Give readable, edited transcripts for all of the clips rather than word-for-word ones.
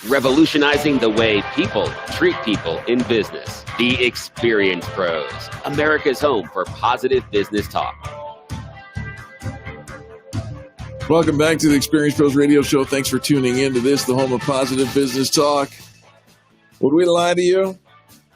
revolutionizing the way people treat people in business. The Experience Pros, America's home for positive business talk. Welcome back to the Experience Pros Radio Show. Thanks for tuning in to this, the home of positive business talk. Would we lie to you?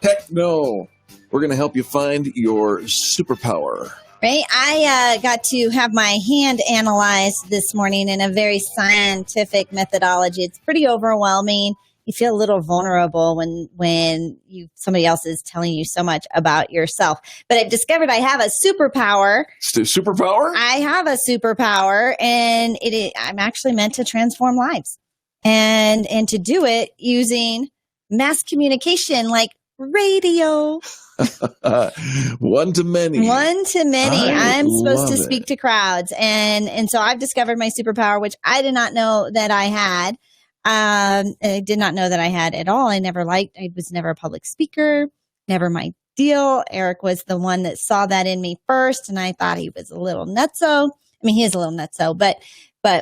Heck no. We're going to help you find your superpower. Right. I got to have my hand analyzed this morning in a very scientific methodology. It's pretty overwhelming. You feel a little vulnerable when somebody else is telling you so much about yourself. But I've discovered I have a superpower. Superpower? I have a superpower, and I'm actually meant to transform lives, and to do it using mass communication like radio. One to many. I'm supposed to speak to crowds. And so I've discovered my superpower, which I did not know that I had. I did not know that I had at all. I was never a public speaker, never my deal. Eric was the one that saw that in me first. And I thought he was a little nutso. I mean, he is a little nutso, but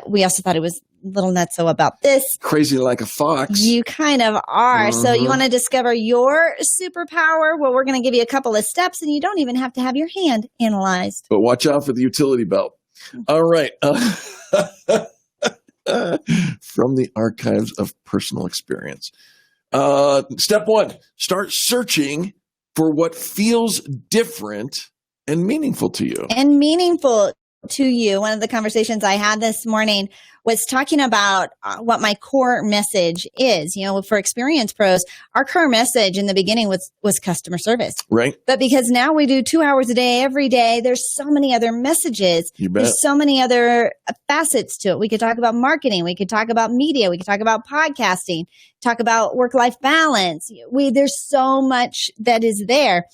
we also thought he was a little nutso about this. Crazy like a fox. You kind of are. So you want to discover your superpower? Well, we're going to give you a couple of steps, and you don't even have to have your hand analyzed. But watch out for the utility belt. All right. From the archives of personal experience. Step 1, start searching for what feels different and meaningful to you. One of the conversations I had this morning was talking about what my core message is. You know, for Experience Pros, our core message in the beginning was customer service. Right. But because now we do 2 hours a day, every day, there's so many other messages. You bet. There's so many other facets to it. We could talk about marketing. We could talk about media. We could talk about podcasting, talk about work-life balance. There's so much that is there.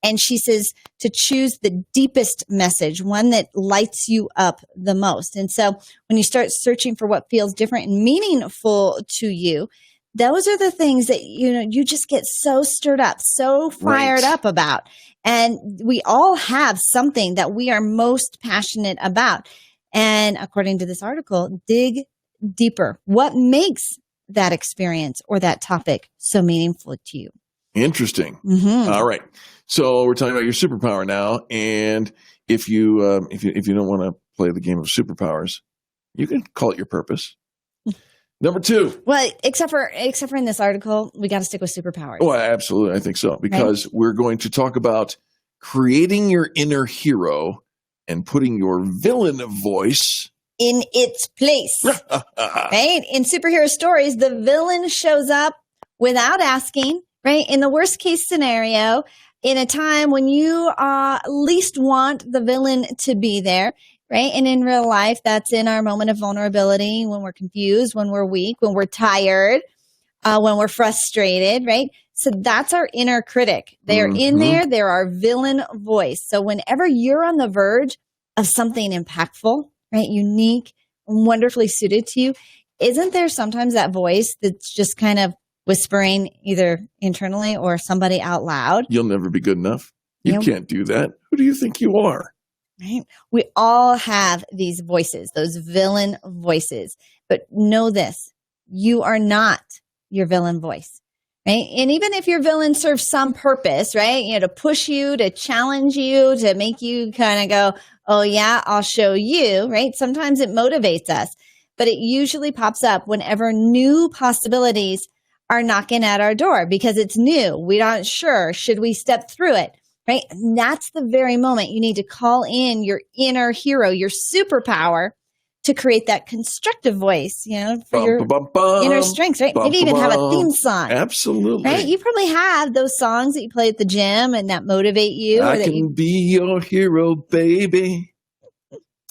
And she says to choose the deepest message, one that lights you up the most. And so when you start searching for what feels different and meaningful to you, those are the things that, you just get so stirred up, so fired up about. And we all have something that we are most passionate about. And according to this article, dig deeper. What makes that experience or that topic so meaningful to you? Interesting. Mm-hmm. All right. So we're talking about your superpower now, and if you don't want to play the game of superpowers, you can call it your purpose. Number 2. Well, except for in this article, we got to stick with superpowers. Oh, absolutely, I think so, because we're going to talk about creating your inner hero and putting your villain voice in its place. Right? In superhero stories, the villain shows up without asking. Right? In the worst case scenario, in a time when you least want the villain to be there, right? And in real life, that's in our moment of vulnerability, when we're confused, when we're weak, when we're tired, when we're frustrated, right? So that's our inner critic. They're in there. They're our villain voice. So whenever you're on the verge of something impactful, right? Unique, wonderfully suited to you, isn't there sometimes that voice that's just kind of whispering either internally or somebody out loud? You'll never be good enough. You can't do that. Who do you think you are? Right? We all have these voices, those villain voices. But know this, you are not your villain voice. Right? And even if your villain serves some purpose, right? To push you, to challenge you, to make you kind of go, oh yeah, I'll show you, right? Sometimes it motivates us, but it usually pops up whenever new possibilities are knocking at our door because it's new. We're not sure. Should we step through it? Right? And that's the very moment you need to call in your inner hero, your superpower, to create that constructive voice, for your inner strengths, right? Maybe even have a theme song. Absolutely. Right? You probably have those songs that you play at the gym and that motivate you. I can be your hero, baby.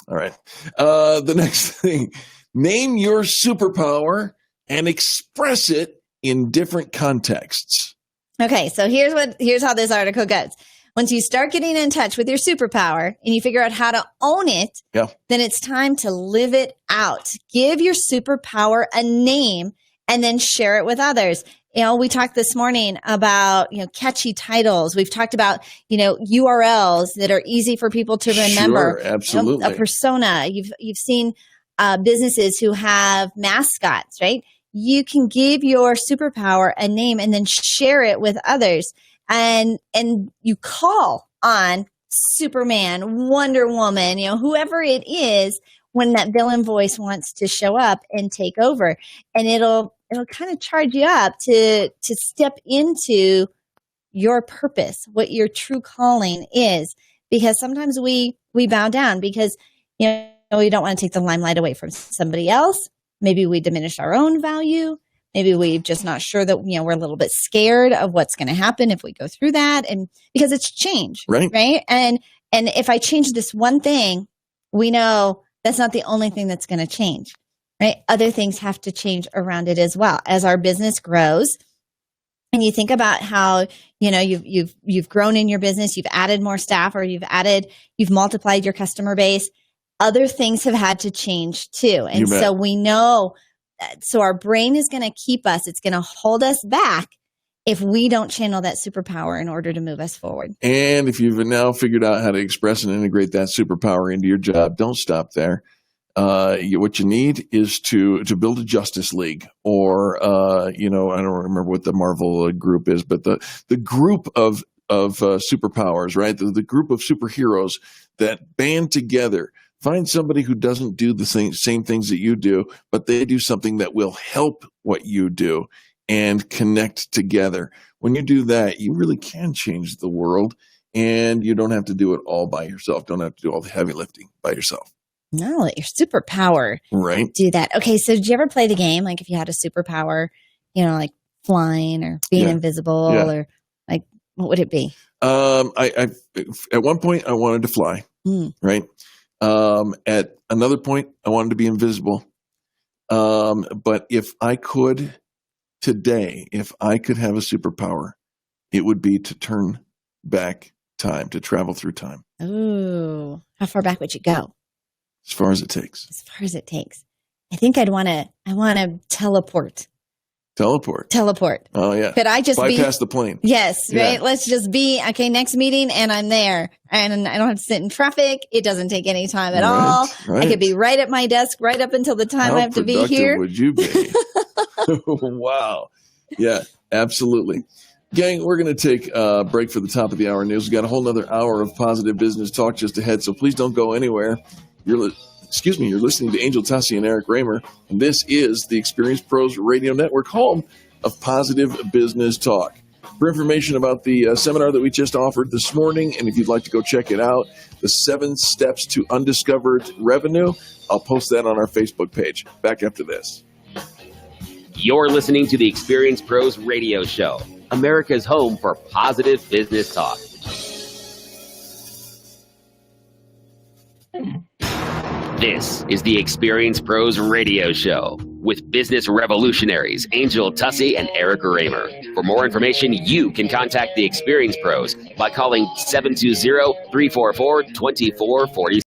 All right. The next thing, name your superpower and express it in different contexts. Okay, so here's how this article goes. Once you start getting in touch with your superpower and you figure out how to own it, then it's time to live it out. Give your superpower a name and then share it with others. We talked this morning about, catchy titles. We've talked about, URLs that are easy for people to remember. Sure, absolutely. A persona. You've seen businesses who have mascots, right? you can give your superpower a name and then share it with others. And you call on Superman, Wonder Woman, whoever it is, when that villain voice wants to show up and take over. And it'll kind of charge you up to step into your purpose, what your true calling is. Because sometimes we bow down because, we don't want to take the limelight away from somebody else. Maybe we diminish our own value. Maybe we're just not sure that, we're a little bit scared of what's going to happen if we go through that. And because it's change, right? And if I change this one thing, we know that's not the only thing that's going to change, right? Other things have to change around it as well. As our business grows, and you think about how, you've grown in your business, you've added more staff, or you've multiplied your customer base. Other things have had to change too. And so we know, so our brain is going to keep us, it's going to hold us back if we don't channel that superpower in order to move us forward. And if you've now figured out how to express and integrate that superpower into your job, don't stop there. What you need is to build a Justice League, or I don't remember what the Marvel group is, but the group of superpowers, right? The group of superheroes that band together. Find somebody who doesn't do the same things that you do, but they do something that will help what you do, and connect together. When you do that, you really can change the world, and you don't have to do it all by yourself. Don't have to do all the heavy lifting by yourself. No, let your superpower do that. Okay, so did you ever play the game, like if you had a superpower, like flying or being invisible, or like what would it be? I at one point I wanted to fly, right? At another point, I wanted to be invisible. But if I could have a superpower, it would be to turn back time, to travel through time. Ooh, how far back would you go? As far as it takes. As far as it takes. I think I want to teleport. Teleport. Oh, yeah. Could I just bypass the plane? Yes, right? Let's just next meeting, and I'm there. And I don't have to sit in traffic. It doesn't take any time at all. Right. I could be right at my desk right up until the time I have to be here. How productive would you be? Wow. Yeah, absolutely. Gang, we're going to take a break for the top of the hour news. We've got a whole other hour of positive business talk just ahead, so please don't go anywhere. You're listening to Angel Tussie and Eric Raymer, and this is the Experience Pros Radio Network, home of positive business talk. For information about the seminar that we just offered this morning, and if you'd like to go check it out, the 7 Steps to Undiscovered Revenue, I'll post that on our Facebook page. Back after this. You're listening to the Experience Pros Radio Show, America's home for positive business talk. This is the Experience Pros Radio Show with business revolutionaries Angel Tussie and Eric Raymer. For more information, you can contact the Experience Pros by calling 720-344-2440.